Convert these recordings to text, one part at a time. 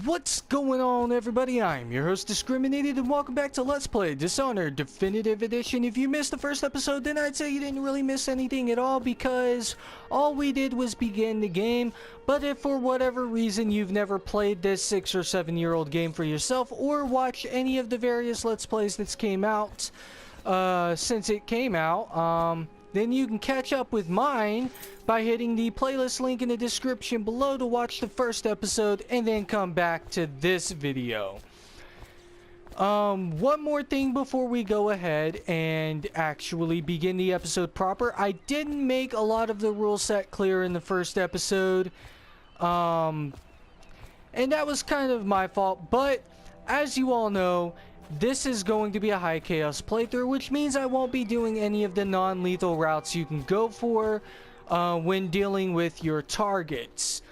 What's going on, everybody? I'm your host, Discriminated, and welcome back to Let's Play Dishonored Definitive Edition. If you missed the first episode, then I'd say you didn't really miss anything at all, because all we did was begin the game. But if for whatever reason you've never played this 6 or 7 year old game for yourself, or watched any of the various Let's Plays that's came out since it came out, then you can catch up with mine by hitting the playlist link in the description below to watch the first episode and then come back to this video. One more thing before we go ahead and actually begin the episode proper. I didn't make a lot of the rule set clear in the first episode, and that was kind of my fault, but as you all know, this is going to be a high chaos playthrough, which means I won't be doing any of the non-lethal routes you can go for when dealing with your targets.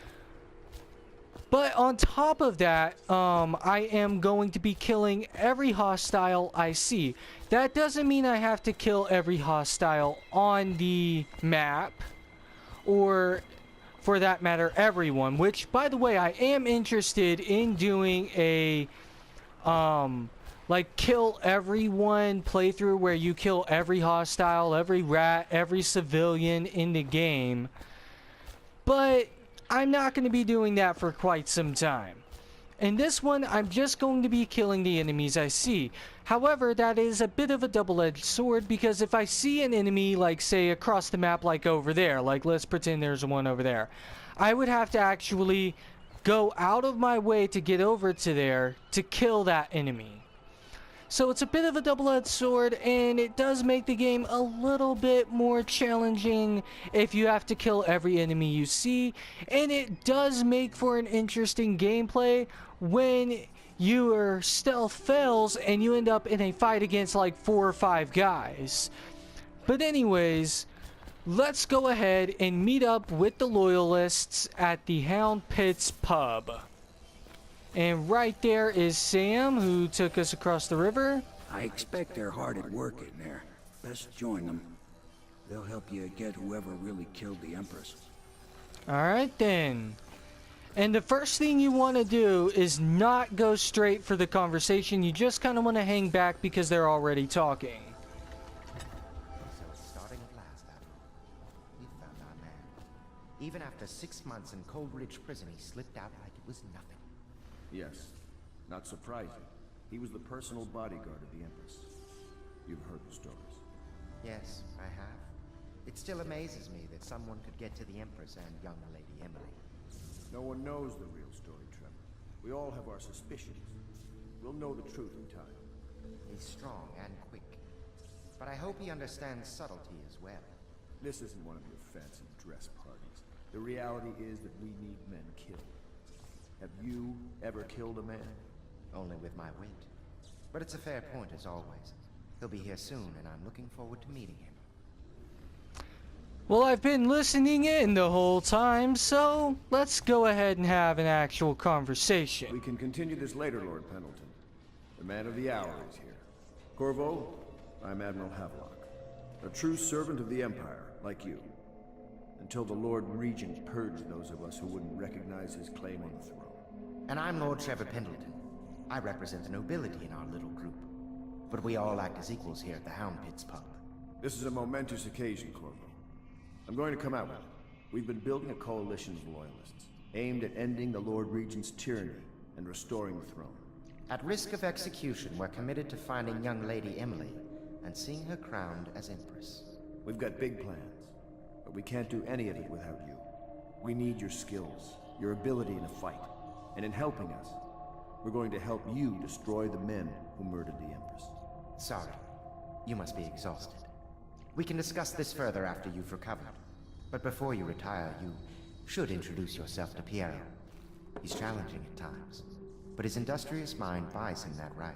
But on top of that, I am going to be killing every hostile I see. That doesn't mean I have to kill every hostile on the map, or for that matter, everyone. Which, by the way, I am interested in doing a like kill everyone playthrough where you kill every hostile, every rat, every civilian in the game. But I'm not going to be doing that for quite some time. In this one, I'm just going to be killing the enemies I see. However, that is a bit of a double-edged sword, because if I see an enemy, like say across the map, like over there, like let's pretend there's one over there, I would have to actually go out of my way to get over to there to kill that enemy. So it's a bit of a double-edged sword, and it does make the game a little bit more challenging if you have to kill every enemy you see, and it does make for an interesting gameplay when your stealth fails and you end up in a fight against like 4 or 5 guys. But anyways, let's go ahead and meet up with the loyalists at the Hound Pits Pub. And right there is Sam, who took us across the river. I expect they're hard at work in there. Best join them. They'll help you get whoever really killed the Empress. Alright then. And the first thing you want to do is not go straight for the conversation. You just kind of want to hang back because they're already talking. So starting at last, Admiral. We found our man. Even after 6 months in Coldridge Prison, he slipped out like it was nothing. Yes. Not surprising. He was the personal bodyguard of the Empress. You've heard the stories. Yes, I have. It still amazes me that someone could get to the Empress and young Lady Emily. No one knows the real story, Trevor. We all have our suspicions. We'll know the truth in time. He's strong and quick. But I hope he understands subtlety as well. This isn't one of your fancy dress parties. The reality is that we need men killed. Have you ever killed a man? Only with my wit. But it's a fair point as always. He'll be here soon, and I'm looking forward to meeting him. Well, I've been listening in the whole time, so let's go ahead and have an actual conversation. We can continue this later, Lord Pendleton. The man of the hour is here. Corvo, I'm Admiral Havelock. A true servant of the Empire, like you. Until the Lord Regent purged those of us who wouldn't recognize his claim on the throne. And I'm Lord Trevor Pendleton. I represent the nobility in our little group. But we all act as equals here at the Hound Pits Pub. This is a momentous occasion, Corvo. I'm going to come out with it. We've been building a coalition of loyalists, aimed at ending the Lord Regent's tyranny and restoring the throne. At risk of execution, we're committed to finding young Lady Emily and seeing her crowned as Empress. We've got big plans, but we can't do any of it without you. We need your skills, your ability in a fight. And in helping us, we're going to help you destroy the men who murdered the Empress. Sorry. You must be exhausted. We can discuss this further after you've recovered. But before you retire, you should introduce yourself to Piero. He's challenging at times, but his industrious mind buys him that right.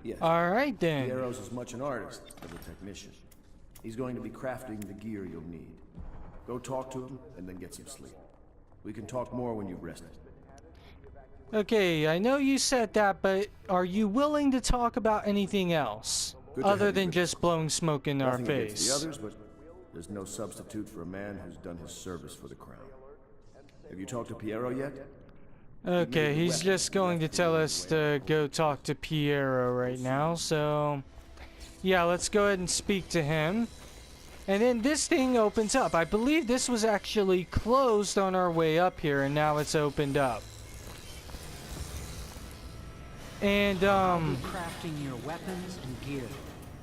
Yes. Alright then. Piero's as much an artist as a technician. He's going to be crafting the gear you'll need. Go talk to him, and then get some sleep. We can talk more when you've rested. Okay, I know you said that, but are you willing to talk about anything else? Other than just blowing smoke in our Nothing face? against the others, but there's no substitute for a man who's done his service for the crown. Have you talked to Piero yet? Okay, he's just going to tell us to go talk to Piero right now, so yeah, let's go ahead and speak to him. And then this thing opens up. I believe this was actually closed on our way up here, and now it's opened up. And I'll be crafting your weapons and gear,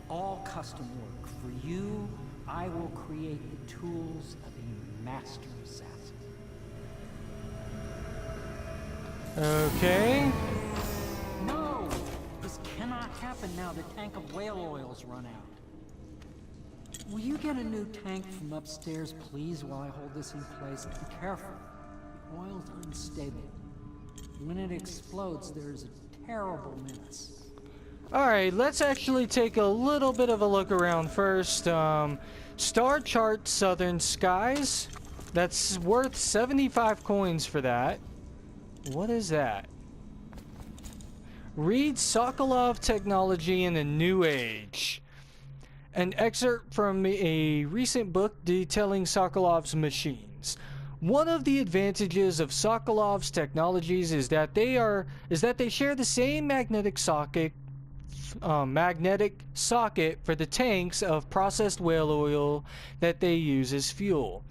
all custom work. For you, I will create the tools of a master assassin. okay. No! This cannot happen now the tank of whale oil's run out. Will you get a new tank from upstairs, please, while I hold this in place? Be careful. The oil's unstable. When it explodes, there's a terrible mess. Alright, let's actually take a little bit of a look around first. Star Chart Southern Skies. That's worth 75 coins for that. What is that? Read Sokolov Technology in the New Age. An excerpt from a recent book detailing Sokolov's machines. One of the advantages of Sokolov's technologies is that they share the same magnetic socket for the tanks of processed whale oil that they use as fuel.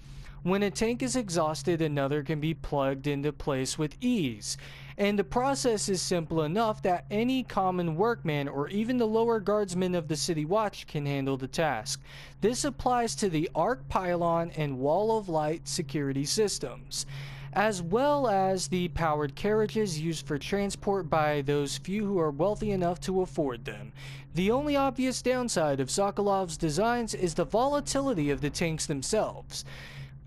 When a tank is exhausted, another can be plugged into place with ease. And the process is simple enough that any common workman or even the lower guardsmen of the City Watch can handle the task. This applies to the arc pylon and wall of light security systems, as well as the powered carriages used for transport by those few who are wealthy enough to afford them. The only obvious downside of Sokolov's designs is the volatility of the tanks themselves.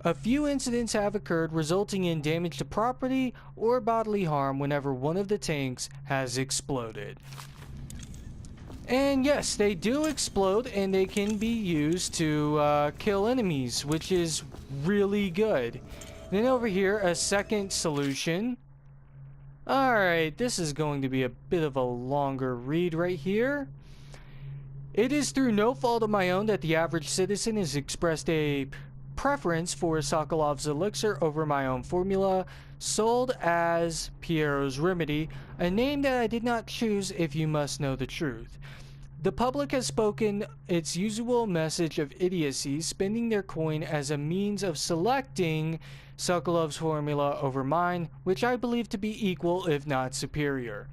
A few incidents have occurred resulting in damage to property or bodily harm whenever one of the tanks has exploded. And yes, they do explode and they can be used to kill enemies, which is really good. Then over here, a second solution. Alright, this is going to be a bit of a longer read right here. It is through no fault of my own that the average citizen has expressed a preference for Sokolov's elixir over my own formula, sold as Piero's Remedy, a name that I did not choose if you must know the truth. The public has spoken its usual message of idiocy, spending their coin as a means of selecting Sokolov's formula over mine, which I believe to be equal if not superior.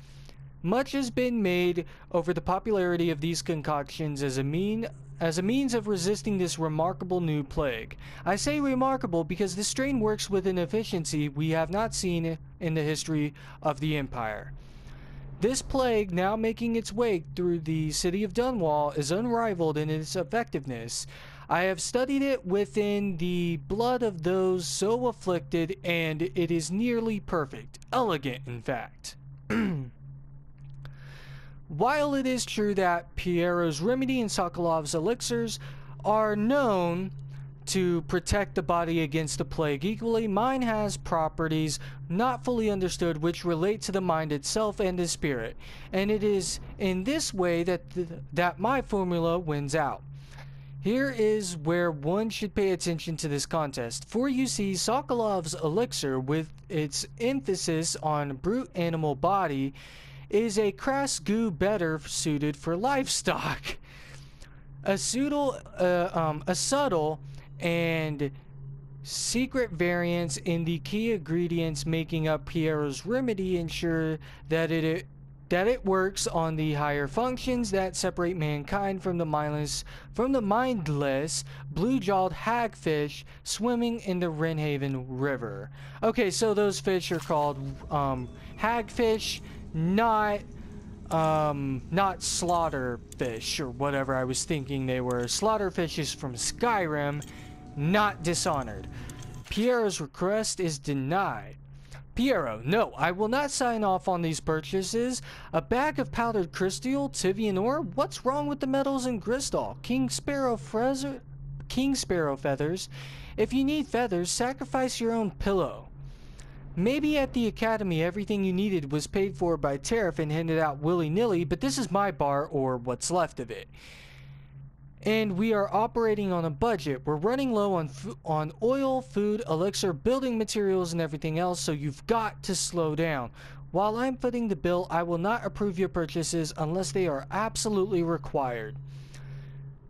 Much has been made over the popularity of these concoctions as a means of resisting this remarkable new plague. I say remarkable because this strain works with an efficiency we have not seen in the history of the Empire. This plague, now making its way through the city of Dunwall, is unrivaled in its effectiveness. I have studied it within the blood of those so afflicted, and it is nearly perfect. Elegant, in fact. While it is true that Piero's Remedy and Sokolov's elixirs are known to protect the body against the plague equally, mine has properties not fully understood which relate to the mind itself and the spirit, and it is in this way that my formula wins out. Here is where one should pay attention to this contest, for you see Sokolov's elixir, with its emphasis on brute animal body, is a crass goo better suited for livestock. A subtle and secret variance in the key ingredients making up Piero's Remedy ensure that it works on the higher functions that separate mankind from the mindless blue-jawed hagfish swimming in the Wrenhaven River. Okay, so those fish are called hagfish, not slaughterfish or whatever I was thinking they were. Slaughterfish from Skyrim, not Dishonored. Piero's request is denied. Piero, no, I will not sign off on these purchases. A bag of powdered crystal, Tivian ore? What's wrong with the metals in Gristal? King Sparrow feathers. If you need feathers, sacrifice your own pillow. Maybe at the academy everything you needed was paid for by tariff and handed out willy-nilly, but this is my bar, or what's left of it. and we are operating on a budget. We're running low on oil, food, elixir, building materials, and everything else, so you've got to slow down. While I'm footing the bill, I will not approve your purchases unless they are absolutely required.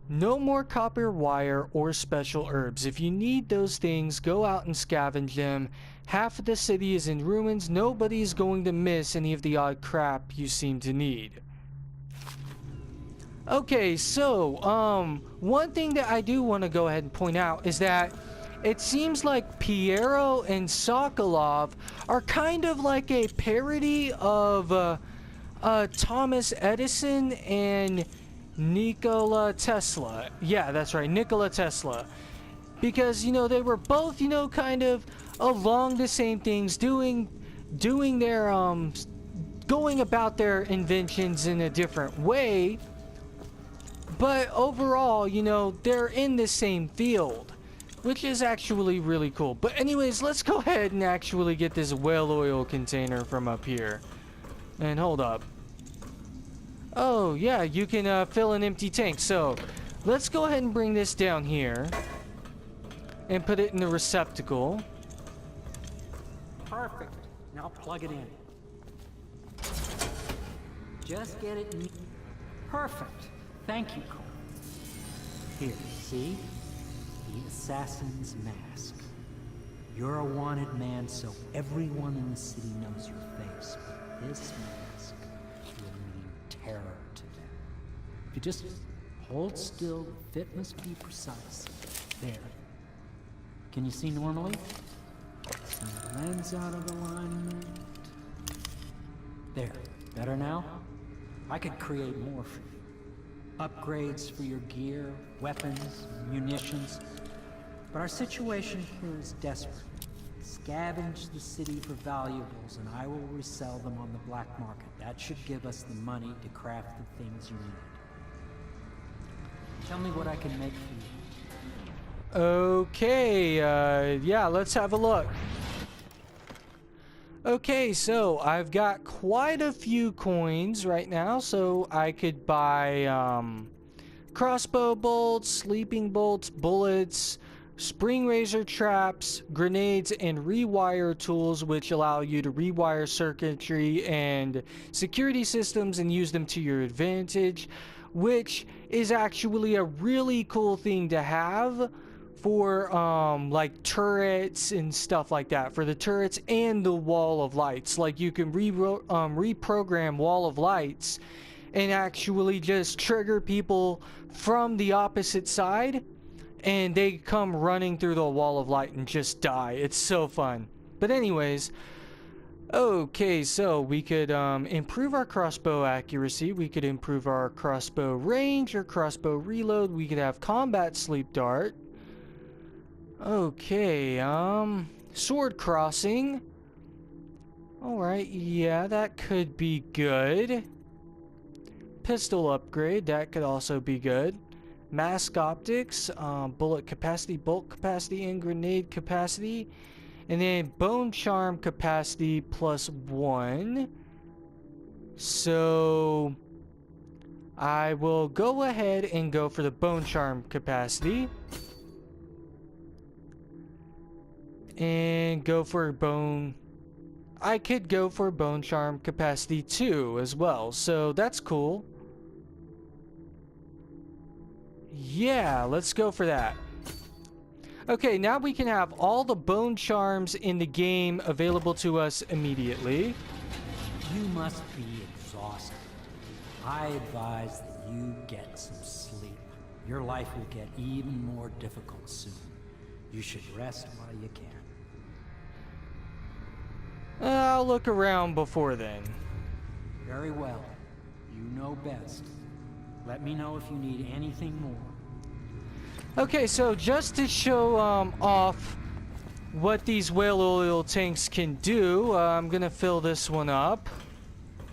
No more copper wire or special herbs. If you need those things, go out and scavenge them. Half of the city is in ruins. Nobody's going to miss any of the odd crap you seem to need. Okay, so, one thing that I do want to go ahead and point out is that it seems like Piero and Sokolov are kind of like a parody of Thomas Edison and Nikola Tesla. Yeah, that's right, Nikola Tesla. Because, you know, they were both, you know, kind of along the same things, doing their, going about their inventions in a different way. But overall, you know, they're in the same field, which is actually really cool. But anyways, let's go ahead and actually get this whale oil container from up here. And hold up. Oh, yeah, you can fill an empty tank. So, let's go ahead and bring this down here. And put it in the receptacle. Perfect. Now plug it in. Just get it in. Perfect. Thank you, Cole. Here, see? The assassin's mask. You're a wanted man, so everyone in the city knows your face. But this mask will mean terror to them. If you just hold still, the fit must be precise. There. Can you see normally? Some lens out of alignment. There. Better now? I could create more for you. Upgrades for your gear, weapons, munitions. But our situation here is desperate. Scavenge the city for valuables and I will resell them on the black market. That should give us the money to craft the things you need. Tell me what I can make for you. Okay, yeah, let's have a look. Okay, so I've got quite a few coins right now, so I could buy crossbow bolts, sleeping bolts, bullets, spring razor traps, grenades, and rewire tools, which allow you to rewire circuitry and security systems and use them to your advantage, which is actually a really cool thing to have for like turrets and stuff like that, for the turrets and the wall of lights. Like you can reprogram wall of lights and actually just trigger people from the opposite side and they come running through the wall of light and just die. It's so fun. But anyways, okay, so we could improve our crossbow accuracy, we could improve our crossbow range or crossbow reload, we could have combat sleep dart. Okay, sword crossing. Alright, yeah, that could be good. Pistol upgrade, that could also be good. Mask optics, bullet capacity, bolt capacity, and grenade capacity. And then bone charm capacity +1. So I will go ahead and go for the bone charm capacity. And go for bone. I could go for bone charm capacity 2 as well, so that's cool. Yeah, let's go for that. Okay, now we can have all the bone charms in the game available to us immediately. You must be exhausted. I advise that you get some sleep. Your life will get even more difficult soon. You should rest while you can. I'll look around before then. Very well. You know best. Let me know if you need anything more. Okay, so just to show off what these whale oil tanks can do, I'm gonna fill this one up.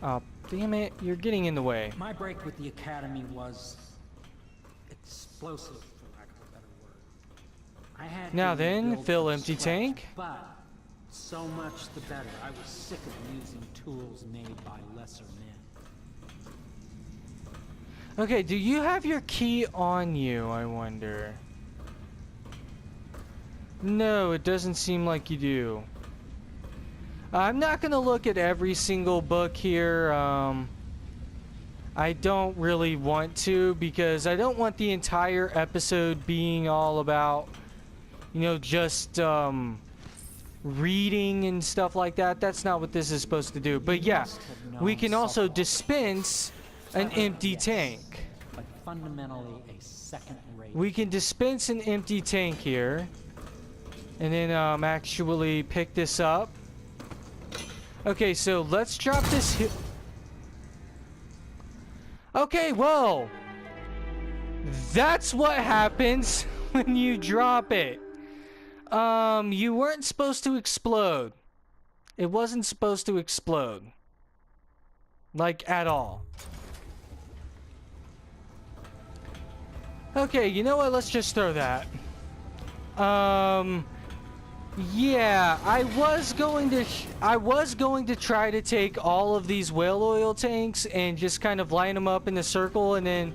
Oh, damn it, you're getting in the way. My break with the Academy was explosive, for lack of a better word. I had Now to then, rebuild fill from empty scratch, tank. But so much the better. I was sick of using tools made by lesser men. Okay, do you have your key on you, I wonder? No, it doesn't seem like you do. I'm not gonna look at every single book here. I don't really want to, because I don't want the entire episode being all about, you know, just reading and stuff like that. That's not what this is supposed to do. But yeah, we can also dispense an empty tank. But fundamentally a second-rate. We can dispense an empty tank here, and then actually pick this up. Okay, so let's drop this here. Okay, well, that's what happens when you drop it. You weren't supposed to explode. It wasn't supposed to explode. Like, at all. Okay, you know what? Let's just throw that. Yeah, I was going to try to take all of these whale oil tanks and just kind of line them up in a circle and then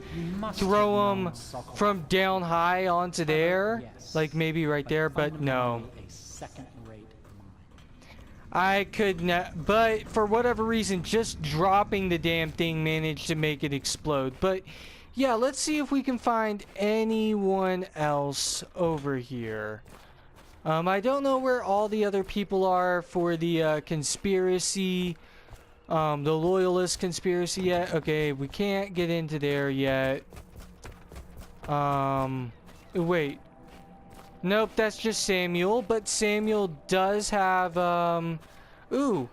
throw them from down high onto there, like maybe right there, but no. I could not, but for whatever reason, just dropping the damn thing managed to make it explode. But yeah, let's see if we can find anyone else over here. I don't know where all the other people are for the conspiracy, the loyalist conspiracy yet. Okay, we can't get into there yet. Wait. Nope, that's just Samuel, but Samuel does have, ooh.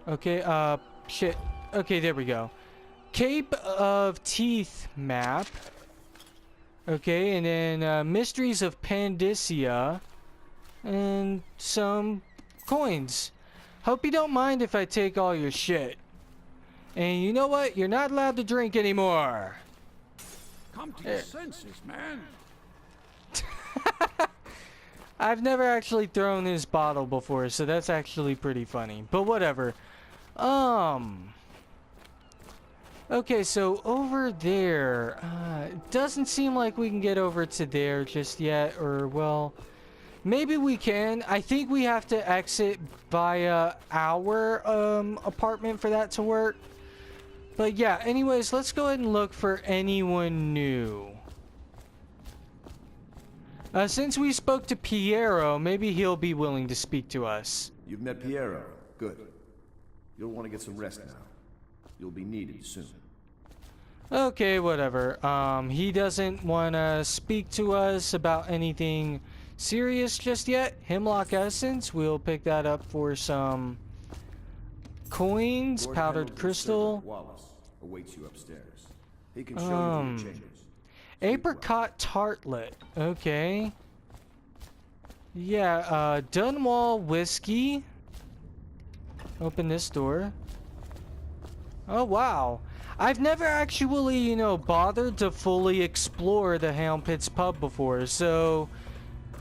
Okay, shit. Okay, there we go. Cape of Teeth map. Okay, and then, Mysteries of Pandysia. And some coins. Hope you don't mind if I take all your shit. And you know what? You're not allowed to drink anymore. Come to your senses, man. I've never actually thrown this bottle before, so that's actually pretty funny. But whatever. Okay, so over there, it doesn't seem like we can get over to there just yet, or well, maybe we can. I think we have to exit via our apartment for that to work. But yeah, anyways, let's go ahead and look for anyone new. Since we spoke to Piero, maybe he'll be willing to speak to us. You've met Piero. Good. You'll want to get some rest now. You'll be needed soon. Okay, whatever. He doesn't want to speak to us about anything serious just yet. Hemlock Essence, we'll pick that up for some coins, Lord powdered Hamilton's crystal. servant Wallace awaits you upstairs. He can show you to your chambers. Apricot tartlet. Okay. Yeah, Dunwall whiskey. Open this door. Oh, wow. I've never actually, you know, bothered to fully explore the Hound Pits Pub before, so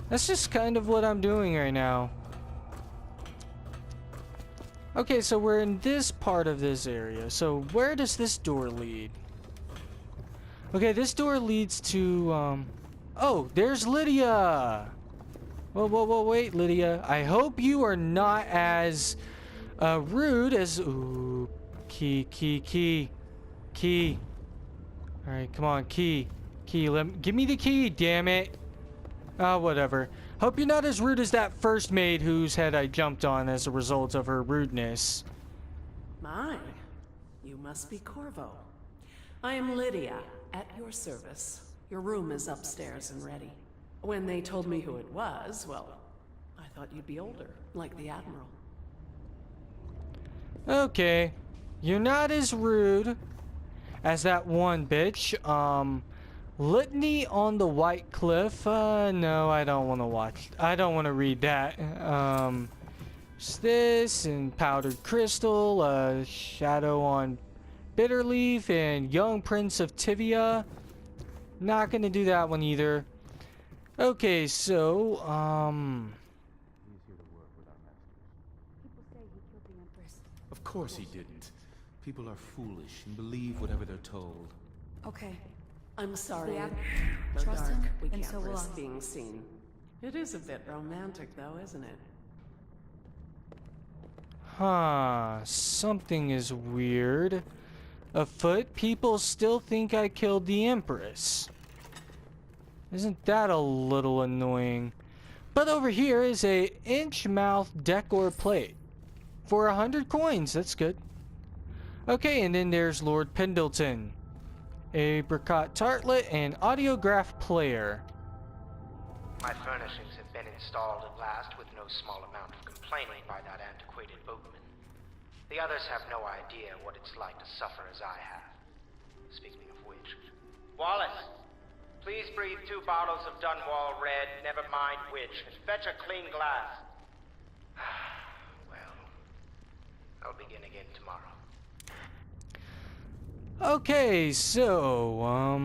that's just kind of what I'm doing right now. Okay, so we're in this part of this area. So where does this door lead? Okay, this door leads to, oh, there's Lydia! Whoa, whoa, whoa, wait, Lydia. I hope you are not as, rude as, ooh, key. Alright, come on, key. Give me the key, damn it. Ah, whatever. Hope you're not as rude as that first maid whose head I jumped on as a result of her rudeness. My, you must be Corvo. I am Lydia, at your service. Your room is upstairs and ready. When they told me who it was, well, I thought you'd be older, like the Admiral. Okay. You're not as rude as that one bitch. Litany on the White Cliff. No, I don't want to watch. I don't want to read that. It's this and Powdered Crystal, Shadow on Bitterleaf, and Young Prince of Tivia. Not gonna do that one either. Okay, so, Of course he didn't. People are foolish and believe whatever they're told. Okay. I'm sorry. Yeah. Go Trust dark. him, We and can't so will risk I. being seen. It is a bit romantic, though, isn't it? Huh, something is weird. Afoot, people still think I killed the Empress. Isn't that a little annoying? But over here is a inch-mouth decor plate. For 100 coins, that's good. Okay, and then there's Lord Pendleton. Apricot tartlet and audiograph player. My furnishings have been installed at last with no small amount of complaining by that antiquated boatman. The others have no idea what it's like to suffer as I have. Speaking of which... Wallace! Please breathe 2 bottles of Dunwall Red, never mind which, and fetch a clean glass. Well, I'll begin again tomorrow. Okay, so,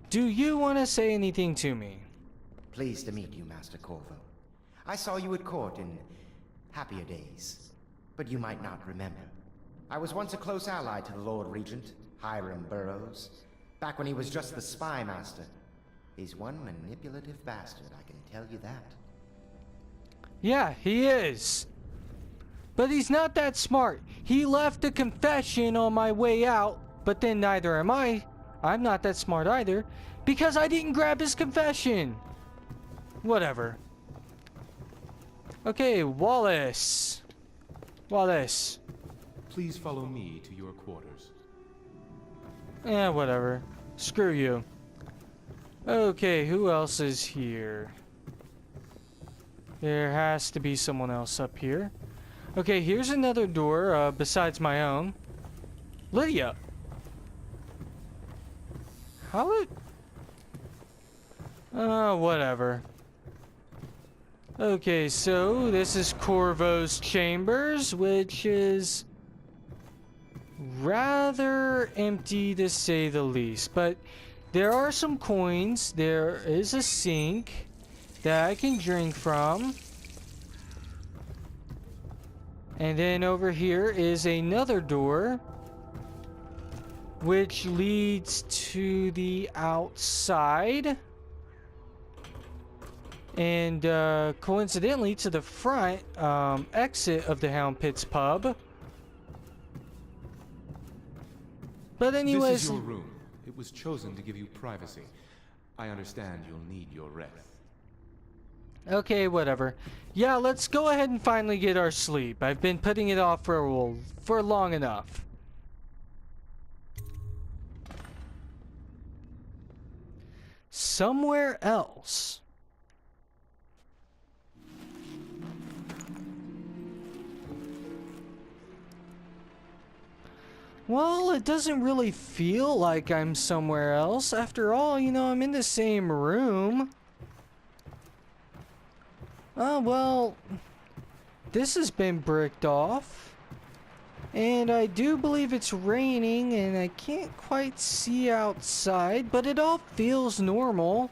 do you want to say anything to me? Pleased to meet you, Master Corvo. I saw you at court in happier days, but you might not remember. I was once a close ally to the Lord Regent, Hiram Burroughs, back when he was just the spy master. He's one manipulative bastard, I can tell you that. Yeah, he is. But he's not that smart. He left a confession on my way out, but then neither am I. I'm not that smart either, because I didn't grab his confession. Whatever. Okay, Wallace. Wallace. Please follow me to your quarters. Whatever. Screw you. Okay, who else is here? There has to be someone else up here. Okay, here's another door, besides my own. Lydia! How it... whatever. Okay, so this is Corvo's chambers, which is rather empty to say the least. But there are some coins. There is a sink that I can drink from. And then over here is another door, which leads to the outside. And coincidentally to the front exit of the Hound Pits Pub. But anyways... This is your room. It was chosen to give you privacy. I understand you'll need your rest. Okay, whatever. Yeah, let's go ahead and finally get our sleep. I've been putting it off for long enough. Somewhere else. Well, it doesn't really feel like I'm somewhere else. After all, you know, I'm in the same room. Oh, well, this has been bricked off. And I do believe it's raining, and I can't quite see outside, but it all feels normal.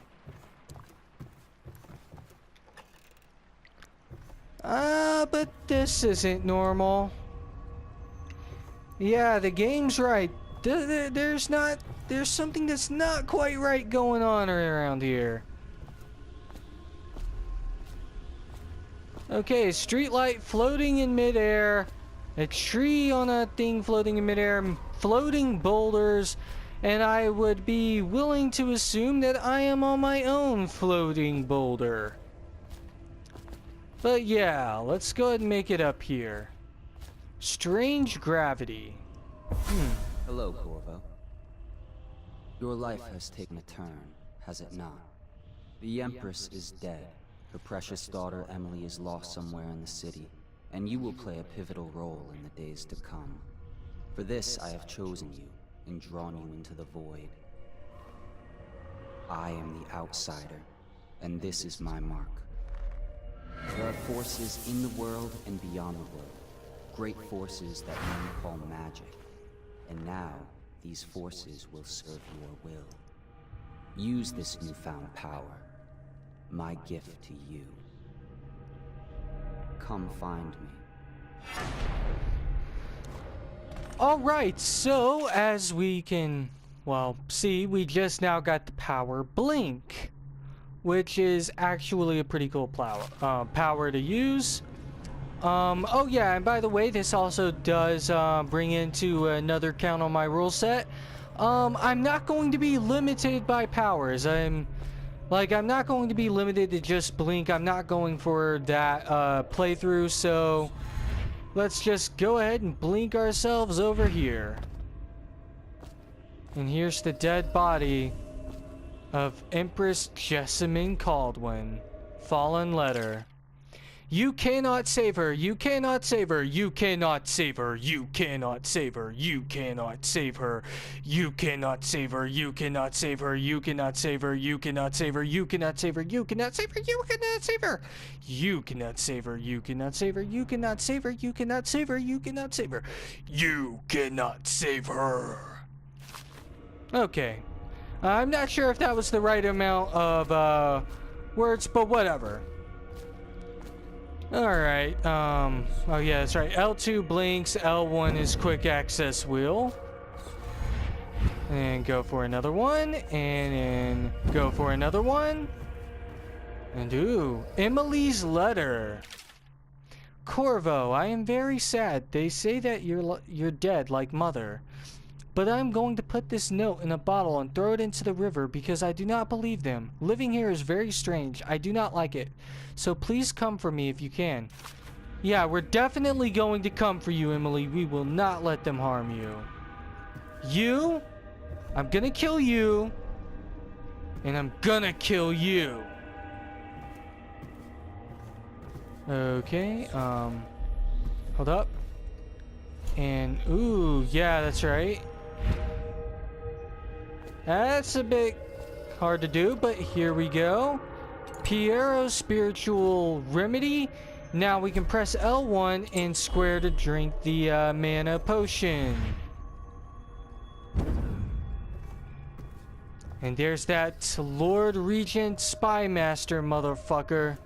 But this isn't normal. Yeah, the game's right. There's something that's not quite right going on around here. Okay, streetlight floating in midair, a tree on a thing floating in midair, floating boulders, and I would be willing to assume that I am on my own floating boulder. But yeah, let's go ahead and make it up here. Strange gravity. Hello, Corvo. Your life has taken a turn, has it not? The Empress is dead. Her precious daughter Emily is lost somewhere in the city, and you will play a pivotal role in the days to come. For this, I have chosen you and drawn you into the void. I am the outsider, and this is my mark. There are forces in the world and beyond the world. Great forces that men call magic. And now, these forces will serve your will. Use this newfound power, my gift to you. Come find me. Alright, so as we can... Well, see, we just now got the power blink, which is actually a pretty cool power to use. Oh yeah, and by the way, this also does bring into another count on my rule set. I'm not going to be limited by powers. I'm not going to be limited to just blink. I'm not going for that playthrough, so let's just go ahead and blink ourselves over here. And here's the dead body of Empress Jessamine Caldwin. Fallen letter. You cannot save her. You cannot save her. You cannot save her. You cannot save her. You cannot save her. You cannot save her. You cannot save her. You cannot save her. You cannot save her. You cannot save her. You cannot save her. You cannot save her. You cannot save her. You cannot save her. You cannot save her. You cannot save her. You cannot save her. You cannot save her. Okay. I'm not sure if that was the right amount of words, but whatever. Alright, oh yeah, that's right. L2 blinks, L1 is quick access wheel. And go for another one, and then go for another one. And ooh, Emily's letter. Corvo, I am very sad. They say that you're dead like mother. But I'm going to put this note in a bottle and throw it into the river because I do not believe them. Living here is very strange. I do not like it. So please come for me if you can. Yeah, we're definitely going to come for you, Emily. We will not let them harm you. You? I'm gonna kill you. And I'm gonna kill you. Okay, hold up. And, ooh, yeah, that's right. That's a bit hard to do, but here we go. Piero's spiritual remedy. Now we can press L1 and square to drink the mana potion. And there's that Lord Regent Spy Master motherfucker.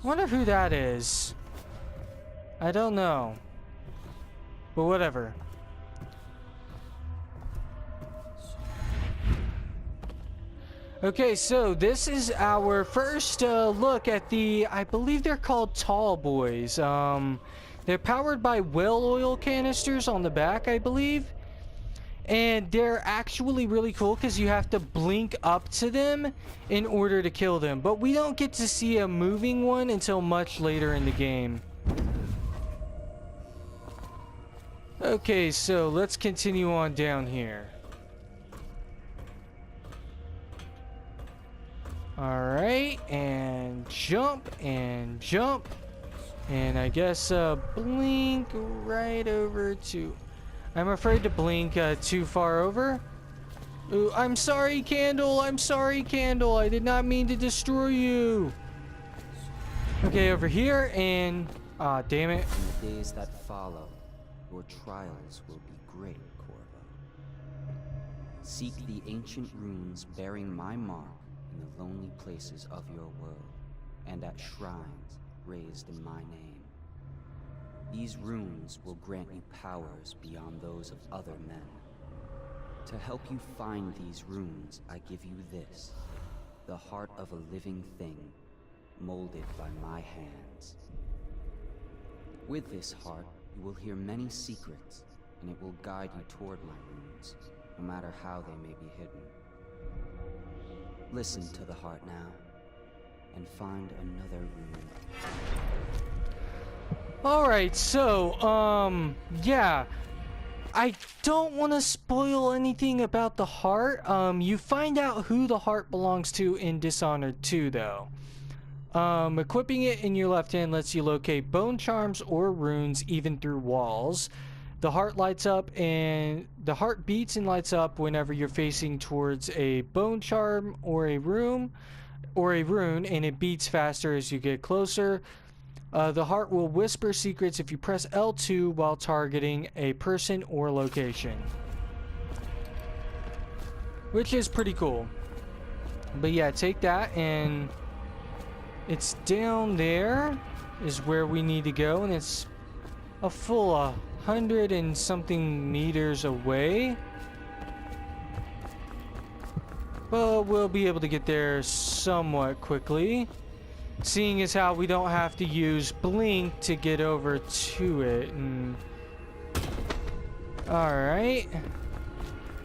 Wonder who that is. I don't know. But whatever. Okay, so this is our first look at the, I believe they're called Tall Boys. They're powered by whale oil canisters on the back, I believe. And they're actually really cool because you have to blink up to them in order to kill them. But we don't get to see a moving one until much later in the game. Okay, so let's continue on down here. Alright, and jump, and jump. And I guess blink right over to... I'm afraid to blink too far over. Ooh, I'm sorry, Candle. I'm sorry, Candle. I did not mean to destroy you. Okay, over here, and... ah, damn it. In the days that follow, your trials will be great, Corvo. Seek the ancient runes bearing my mark in the lonely places of your world, and at shrines raised in my name. These runes will grant you powers beyond those of other men. To help you find these runes, I give you this, the heart of a living thing, molded by my hands. With this heart, you will hear many secrets, and it will guide you toward my runes, no matter how they may be hidden. Listen to the heart now, and find another rune. Alright, so, yeah. I don't want to spoil anything about the heart. You find out who the heart belongs to in Dishonored 2, though. Equipping it in your left hand lets you locate bone charms or runes even through walls. The heart lights up and the heart beats and lights up whenever you're facing towards a bone charm or a rune, and it beats faster as you get closer. The heart will whisper secrets if you press L2 while targeting a person or location, which is pretty cool. But yeah, take that, and it's down there is where we need to go, and it's a full 100 and something meters away. But we'll be able to get there somewhat quickly, seeing as how we don't have to use blink to get over to it. And alright,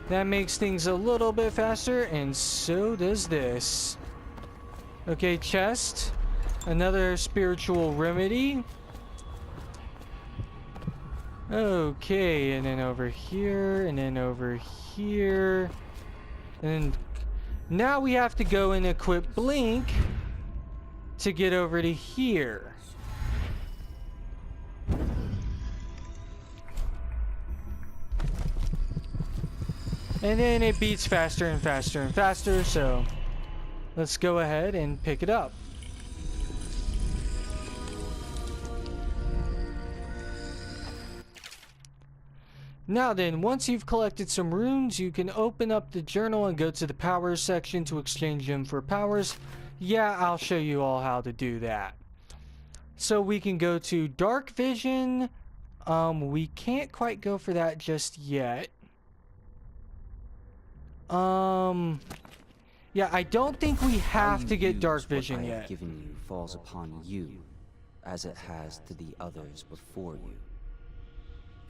that makes things a little bit faster, and so does this. Okay, chest, another spiritual remedy. Okay, and then over here, and then over here, and now we have to go and equip blink to get over to here. And then it beats faster and faster and faster, so let's go ahead and pick it up. Now then, once you've collected some runes, you can open up the journal and go to the powers section to exchange them for powers. Yeah, I'll show you all how to do that. So we can go to dark vision. We can't quite go for that just yet. Yeah, I don't think we have to get dark vision what I yet. have given you falls upon you, as it has to the others before you.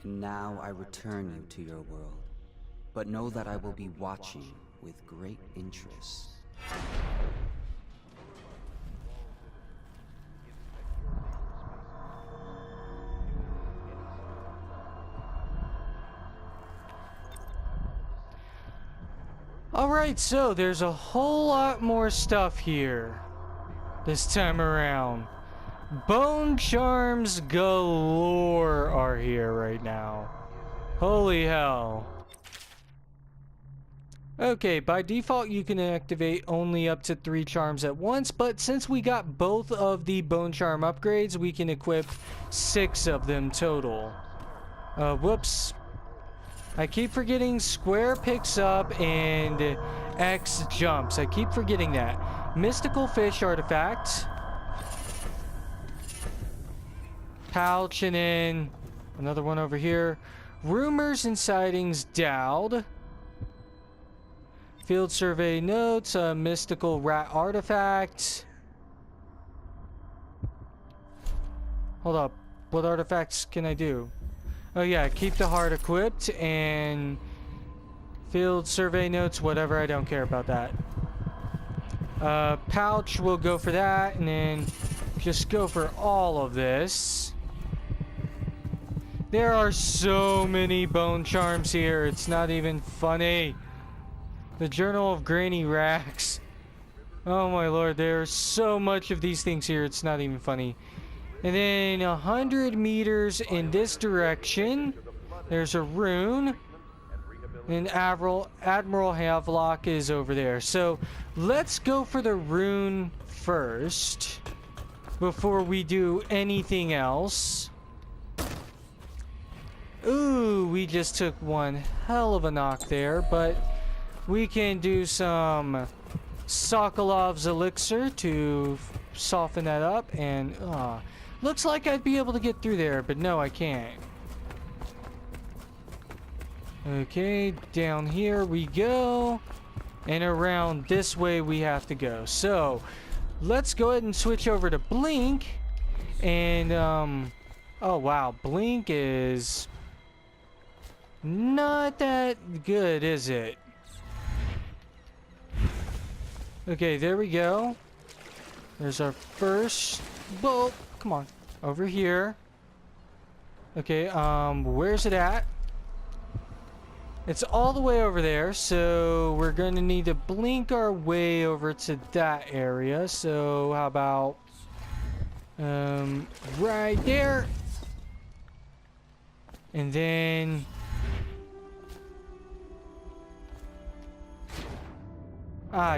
And now I return you to your world, but know that I will be watching with great interest. Alright, so there's a whole lot more stuff here this time around. Bone charms galore are here right now. Holy hell. Okay, by default you can activate only up to 3 charms at once, but since we got both of the bone charm upgrades, we can equip 6 of them total. Whoops. I keep forgetting square picks up and X jumps. I keep forgetting that. Mystical fish artifact. Pouch, and then another one over here. Rumors and sightings Dowd. Field survey notes, a mystical rat artifact. Hold up. What artifacts can I do? Oh yeah, keep the heart equipped, and field survey notes, whatever, I don't care about that. Pouch will go for that, and then just go for all of this. There are so many bone charms here, it's not even funny. The Journal of Granny Racks. Oh my lord, there's so much of these things here, it's not even funny. And then 100 meters in this direction, there's a rune. And Admiral Havelock is over there. So let's go for the rune first before we do anything else. Ooh, we just took one hell of a knock there, but we can do some Sokolov's elixir to soften that up, and looks like I'd be able to get through there, but no, I can't. Okay, down here we go, and around this way we have to go. So let's go ahead and switch over to blink, and oh wow, blink is not that good, is it? Okay, there we go. There's our first. Whoa, come on, over here. Okay, where's it at? It's all the way over there, so we're going to need to blink our way over to that area. So how about right there, and then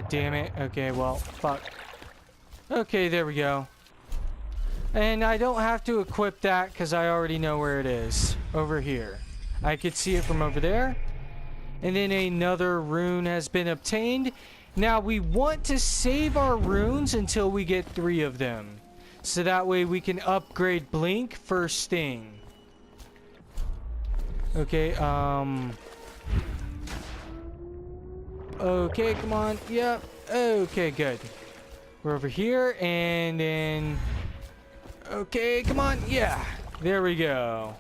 damn it. Okay, well, fuck. Okay, there we go. And I don't have to equip that because I already know where it is. Over here. I could see it from over there. And then another rune has been obtained. Now we want to save our runes until we get 3 of them. So that way we can upgrade blink first thing. Okay, okay, come on. Yep. Okay, good. We're over here, and then... Okay, come on. Yeah, there we go.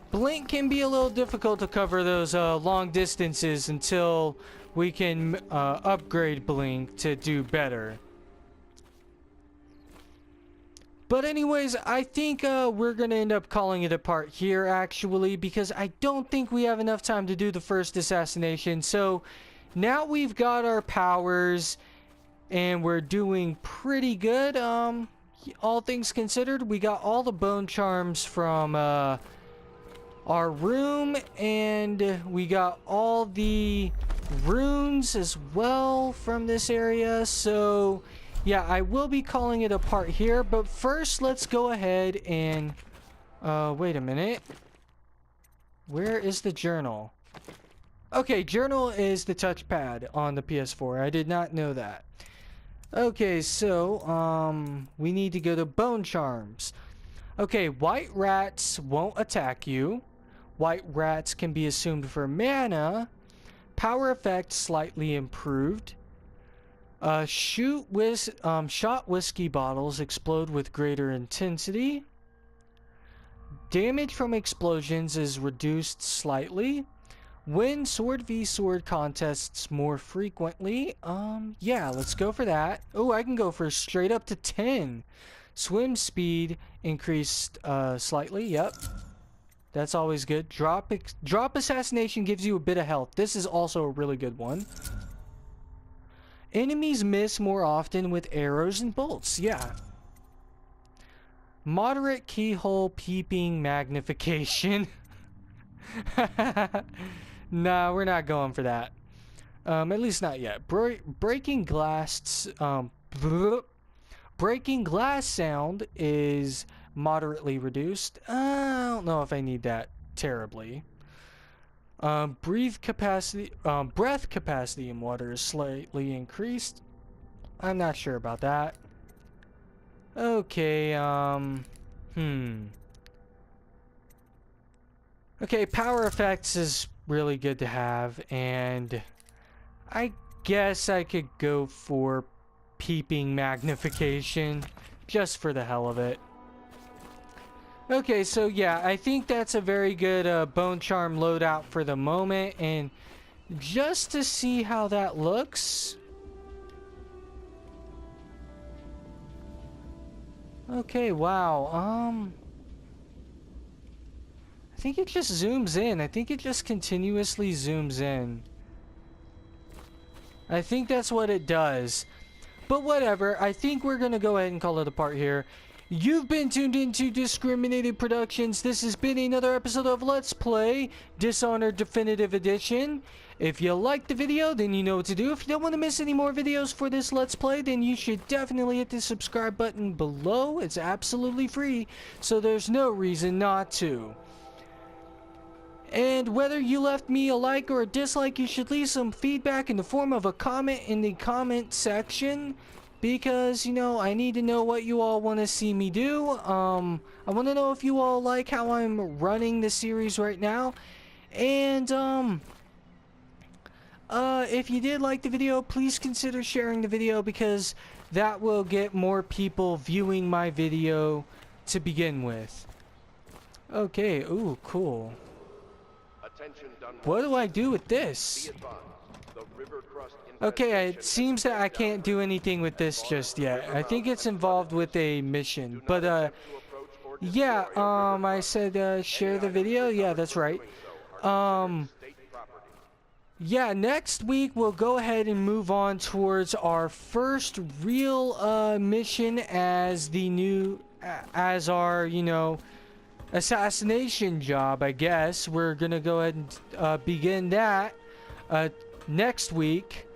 Blink can be a little difficult to cover those long distances until we can upgrade Blink to do better. But anyways, I think we're going to end up calling it a part here, actually, because I don't think we have enough time to do the first assassination. So now we've got our powers, and we're doing pretty good. All things considered, we got all the bone charms from our room, and we got all the runes as well from this area. So yeah, I will be calling it a part here, but first let's go ahead and wait a minute, where is the journal? Okay, journal is the touchpad on the PS4. I did not know that. Okay, so we need to go to bone charms. Okay, white rats won't attack you. White rats can be assumed for mana. Power effect slightly improved. Shot whiskey bottles explode with greater intensity. Damage from explosions is reduced slightly. Win sword v sword contests more frequently. Yeah, let's go for that. Oh, I can go for straight up to 10. Swim speed increased slightly. Yep. That's always good. Drop assassination gives you a bit of health. This is also a really good one. Enemies miss more often with arrows and bolts. Yeah. Moderate keyhole peeping magnification. Nah, we're not going for that. At least not yet. Breaking glass sound is moderately reduced. I don't know if I need that terribly. Breath capacity in water is slightly increased. I'm not sure about that. Okay, Okay, power effects is really good to have, and I guess I could go for peeping magnification just for the hell of it. Okay, so yeah, I think that's a very good bone charm loadout for the moment, and just to see how that looks. Okay, wow. I think it just zooms in. I think it just continuously zooms in. I think that's what it does. But whatever, I think we're gonna go ahead and call it a part here. You've been tuned into Discriminated Productions. This has been another episode of Let's Play Dishonored Definitive Edition. If you liked the video, then you know what to do. If you don't want to miss any more videos for this Let's Play, then you should definitely hit the subscribe button below. It's absolutely free, so there's no reason not to. And whether you left me a like or a dislike, you should leave some feedback in the form of a comment in the comment section. Because, you know, I need to know what you all want to see me do. I want to know if you all like how I'm running the series right now. And, if you did like the video, please consider sharing the video, because that will get more people viewing my video to begin with. Okay, ooh, cool. What do I do with this? Okay, it seems that I can't do anything with this just yet. I think it's involved with a mission. But, yeah, I said, share the video. Yeah, that's right. Yeah, next week we'll go ahead and move on towards our first real, mission as our, you know, assassination job, I guess. We're gonna go ahead and begin that next week.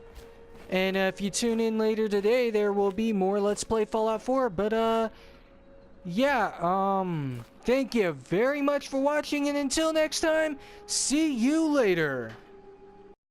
And if you tune in later today, there will be more Let's Play Fallout 4. But yeah, thank you very much for watching, and until next time, see you later.